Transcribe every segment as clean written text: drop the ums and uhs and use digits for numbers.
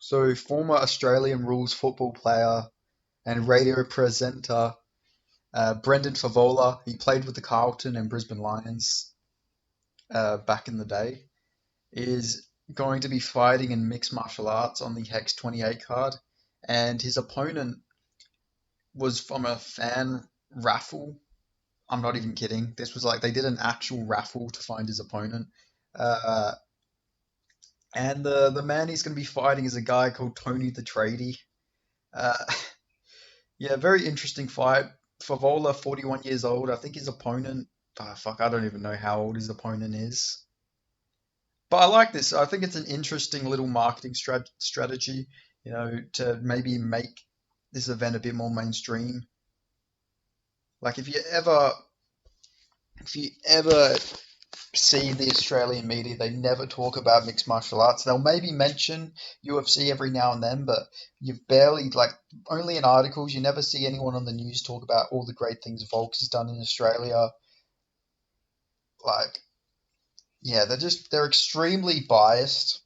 So, former Australian rules football player and radio presenter Brendan Fevola, he played with the Carlton and Brisbane Lions back in the day, is going to be fighting in mixed martial arts on the Hex 28 card. And his opponent was from a fan raffle. I'm not even kidding. This was like they did an actual raffle to find his opponent. Uh, and the man he's going to be fighting is a guy called Tony the Tradie. Uh, Yeah, very interesting fight. Favola, 41 years old. I think his opponent, fuck, I don't even know how old his opponent is. But I like this. I think it's an interesting little marketing strategy, to maybe make this event a bit more mainstream. Like if you ever see the Australian media, they never talk about mixed martial arts. They'll maybe mention UFC every now and then, but you've barely, like, only in articles. You never see anyone on the news talk about all the great things Volks has done in Australia. Like, yeah, they're extremely biased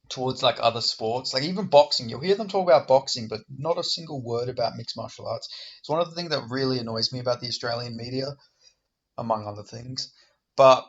towards like other sports. Like even boxing, you'll hear them talk about boxing, but not a single word about mixed martial arts. It's one of the things that really annoys me about the Australian media, among other things. But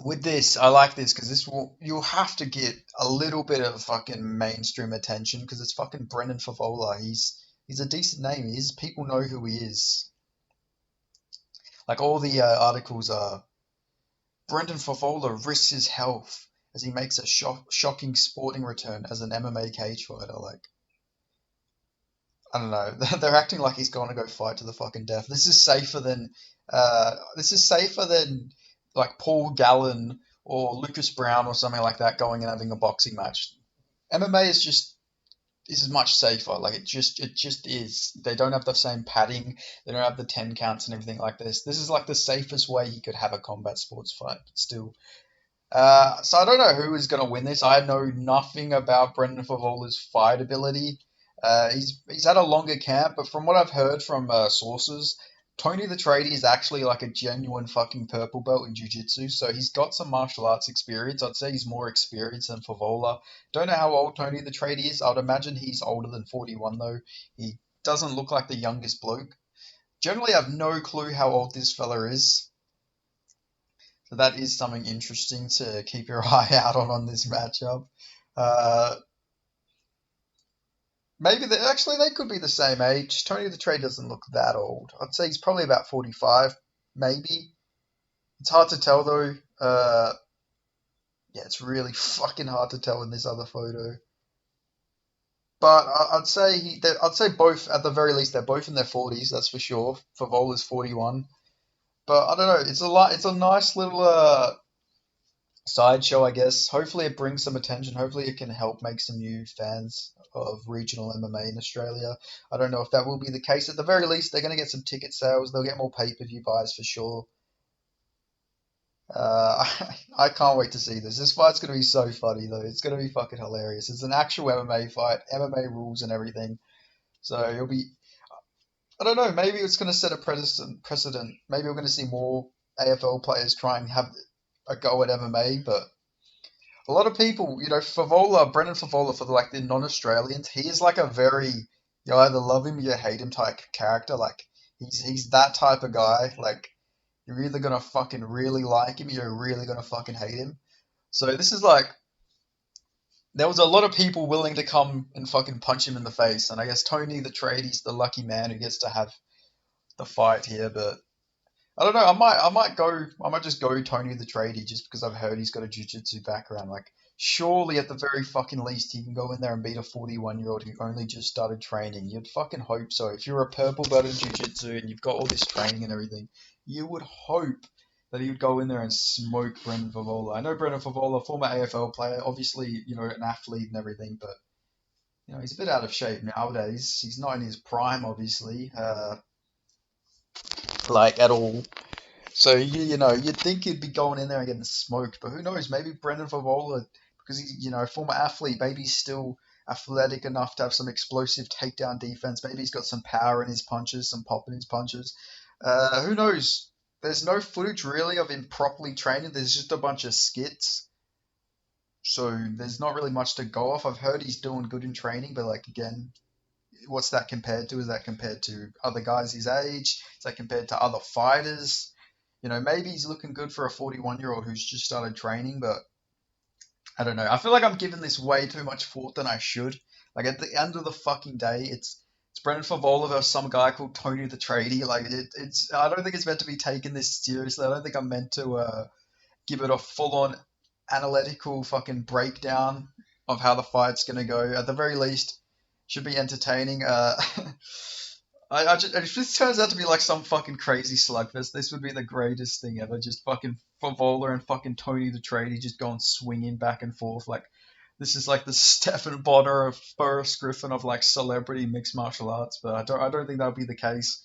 with this, I like this because you'll have to get a little bit of fucking mainstream attention because it's fucking Brendan Favola. He's a decent name. People know who he is. Like all the articles are Brendan Fevola risks his health as he makes a shocking sporting return as an MMA cage fighter. Like, I don't know. They're acting like he's going to go fight to the fucking death. This is safer than like Paul Gallen or Lucas Brown or something like that going and having a boxing match. MMA is much safer. Like it just is. They don't have the same padding. They don't have the 10 counts and everything like this. This is like the safest way you could have a combat sports fight, but still. So I don't know who is going to win this. I know nothing about Brendan Favola's fight ability. He's had a longer camp, but from what I've heard from sources, Tony the Tradie is actually like a genuine fucking purple belt in jiu-jitsu. So he's got some martial arts experience. I'd say he's more experienced than Favola. Don't know how old Tony the Tradie is. I'd imagine he's older than 41 though. He doesn't look like the youngest bloke. Generally, I have no clue how old this fella is. So that is something interesting to keep your eye out on this matchup. Uh, maybe they could be the same age. Tony the Trade doesn't look that old. I'd say he's probably about 45, maybe. It's hard to tell though. Yeah, it's really fucking hard to tell in this other photo. But I'd say both at the very least they're both in their 40s. That's for sure. Favola's 41. But I don't know. It's a nice little sideshow, I guess. Hopefully, it brings some attention. Hopefully, it can help make some new fans of regional MMA in Australia. I don't know if that will be the case. At the very least, they're going to get some ticket sales. They'll get more pay-per-view buys for sure. I can't wait to see this. This fight's going to be so funny, though. It's going to be fucking hilarious. It's an actual MMA fight, MMA rules and everything. So it'll be. I don't know. Maybe it's going to set a precedent. Maybe we're going to see more AFL players try and have a go at MMA, but a lot of people, Brendan Favola, for like the non-Australians, he is like a very, you either love him or you hate him type character. Like he's that type of guy. Like you're either gonna fucking really like him or you're really gonna fucking hate him. So this is like there was a lot of people willing to come and fucking punch him in the face, and I guess Tony the Tradie's the lucky man who gets to have the fight here. But I don't know. I might just go Tony the Tradie just because I've heard he's got a jiu-jitsu background. Like, surely at the very fucking least he can go in there and beat a 41-year-old who only just started training. You'd fucking hope so. If you're a purple belt in jiu-jitsu and you've got all this training and everything, you would hope that he would go in there and smoke Brendan Favola. I know Brendan Favola, former AFL player, obviously, an athlete and everything, but he's a bit out of shape nowadays. He's not in his prime, obviously, like at all. So you'd think he'd be going in there and getting smoked, but who knows? Maybe Brendan Favola, because he's a former athlete, maybe he's still athletic enough to have some explosive takedown defense. Maybe he's got some power in his punches, some pop in his punches. Who knows? There's no footage really of him properly training. There's just a bunch of skits. So there's not really much to go off. I've heard he's doing good in training, but like again, what's that compared to? Is that compared to other guys his age? Is that compared to other fighters? Maybe he's looking good for a 41-year-old who's just started training, but I don't know. I feel like I'm giving this way too much thought than I should. Like at the end of the fucking day, it's Brendan Fevola versus some guy called Tony the Tradie. Like it's I don't think it's meant to be taken this seriously. I don't think I'm meant to give it a full on analytical fucking breakdown of how the fight's gonna go. At the very least, should be entertaining. If this turns out to be like some fucking crazy slugfest, this would be the greatest thing ever. Just fucking Favola and fucking Tony the Tradie just going swinging back and forth. Like, this is like the Stephen Bonner of Forrest Griffin of like celebrity mixed martial arts, but I don't think that'll be the case.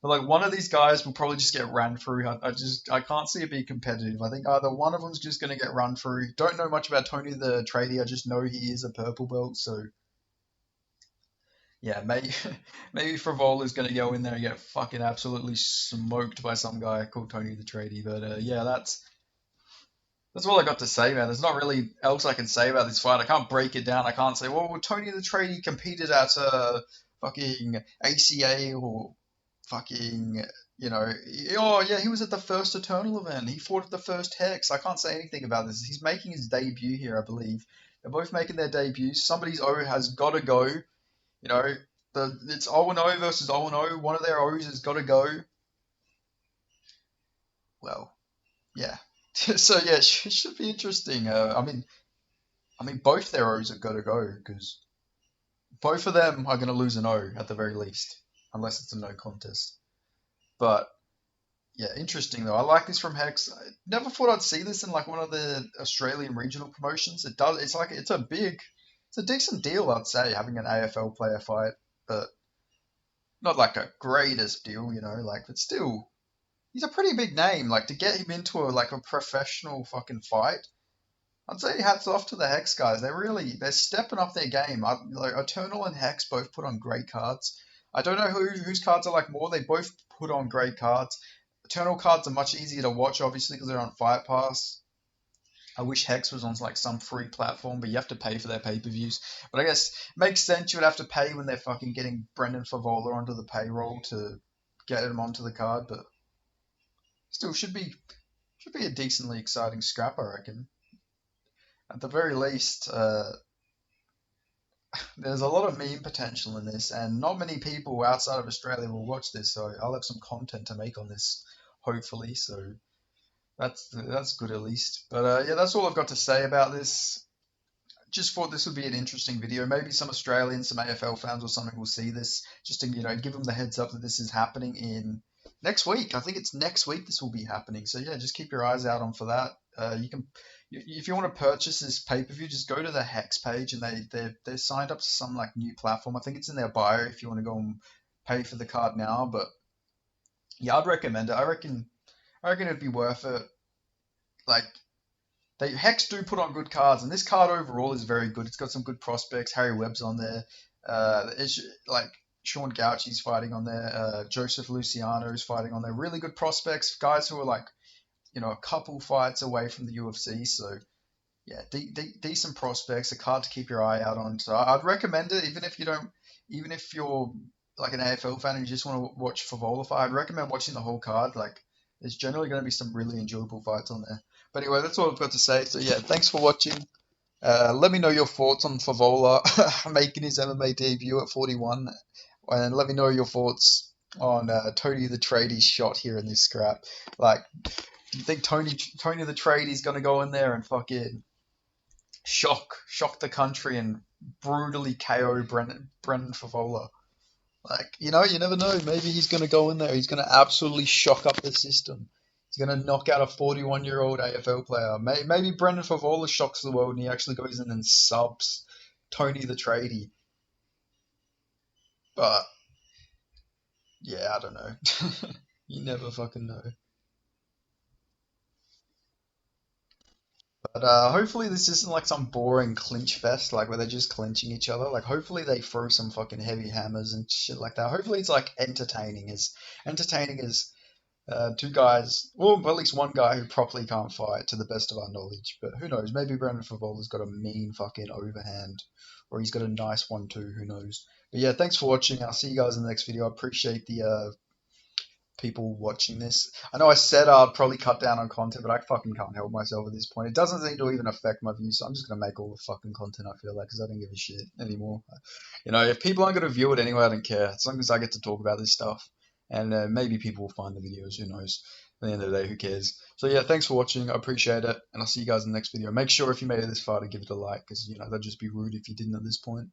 But like one of these guys will probably just get ran through. I can't see it being competitive. I think either one of them's just gonna get run through. Don't know much about Tony the Tradie. I just know he is a purple belt, so yeah, maybe maybe Frivola is going to go in there and get fucking absolutely smoked by some guy called Tony the Tradie. But yeah, that's all I got to say, man. There's not really else I can say about this fight. I can't break it down. I can't say, well, Tony the Tradie competed at fucking ACA or fucking, oh yeah, he was at the first Eternal event. He fought at the first Hex. I can't say anything about this. He's making his debut here, I believe. They're both making their debuts. Somebody's O has got to go. You know, it's 0-0 versus 0-0. One of their O's has got to go. Well, yeah. So yeah, it should be interesting. I mean, both their O's have got to go because both of them are going to lose an O at the very least, unless it's a no contest. But yeah, interesting though. I like this from Hex. I never thought I'd see this in like one of the Australian regional promotions. It does. It's like it's a decent deal, I'd say, having an AFL player fight, but not like a greatest deal, like, but still, he's a pretty big name. Like, to get him into a professional fucking fight, I'd say hats off to the Hex guys. They're stepping up their game. Like, Eternal and Hex both put on great cards. I don't know whose cards are like more. They both put on great cards. Eternal cards are much easier to watch, obviously, because they're on Fight Pass. I wish Hex was on like some free platform, but you have to pay for their pay-per-views. But I guess it makes sense you would have to pay when they're fucking getting Brendan Favola onto the payroll to get him onto the card. But still, should be a decently exciting scrap, I reckon. At the very least, there's a lot of meme potential in this, and not many people outside of Australia will watch this. So I'll have some content to make on this, hopefully. So that's good at least. But yeah, that's all I've got to say about this. Just thought this would be an interesting video. Maybe some Australians, some AFL fans or something will see this, just to give them the heads up that this is happening in next week. I think it's next week this will be happening. So yeah, just keep your eyes out on for that. You can, if you want to purchase this pay per view, just go to the Hex page and they're signed up to some like new platform. I think it's in their bio if you want to go and pay for the card now. But yeah, I'd recommend it. I reckon it'd be worth it. Like, they Hex do put on good cards, and this card overall is very good. It's got some good prospects. Harry Webb's on there. It's like Sean Gauchi's fighting on there. Joseph Luciano is fighting on there. Really good prospects, guys who are like a couple fights away from the UFC. So yeah, decent prospects. A card to keep your eye out on. So I'd recommend it, even if you're like an AFL fan and you just want to watch Favola fight. I'd recommend watching the whole card. Like, there's generally going to be some really enjoyable fights on there. But anyway, that's all I've got to say. So yeah, thanks for watching. Let me know your thoughts on Favola making his MMA debut at 41, and let me know your thoughts on Tony the Tradie's shot here in this scrap. Like, do you think Tony the Tradie's gonna go in there and fucking shock the country and brutally KO Brendan Favola? Like, you never know. Maybe he's gonna go in there. He's gonna absolutely shock up the system. He's going to knock out a 41-year-old AFL player. Maybe Brendan Favola shocks the world and he actually goes in and subs Tony the Tradie. But, yeah, I don't know. You never fucking know. But hopefully this isn't like some boring clinch fest, like where they're just clinching each other. Like, hopefully they throw some fucking heavy hammers and shit like that. Hopefully it's like entertaining as Two guys, well, at least one guy who properly can't fight, to the best of our knowledge. But who knows? Maybe Brandon Favola's got a mean fucking overhand, or he's got a nice one too. Who knows? But yeah, thanks for watching. I'll see you guys in the next video. I appreciate the people watching this. I know I said I'd probably cut down on content, but I fucking can't help myself at this point. It doesn't seem to even affect my views, so I'm just gonna make all the fucking content I feel like because I don't give a shit anymore. You know, if people aren't gonna view it anyway, I don't care. As long as I get to talk about this stuff, and maybe people will find the videos. Who knows? At the end of the day, who cares? So yeah, thanks for watching. I appreciate it, and I'll see you guys in the next video. Make sure if you made it this far to give it a like, because you know that'd just be rude if you didn't at this point.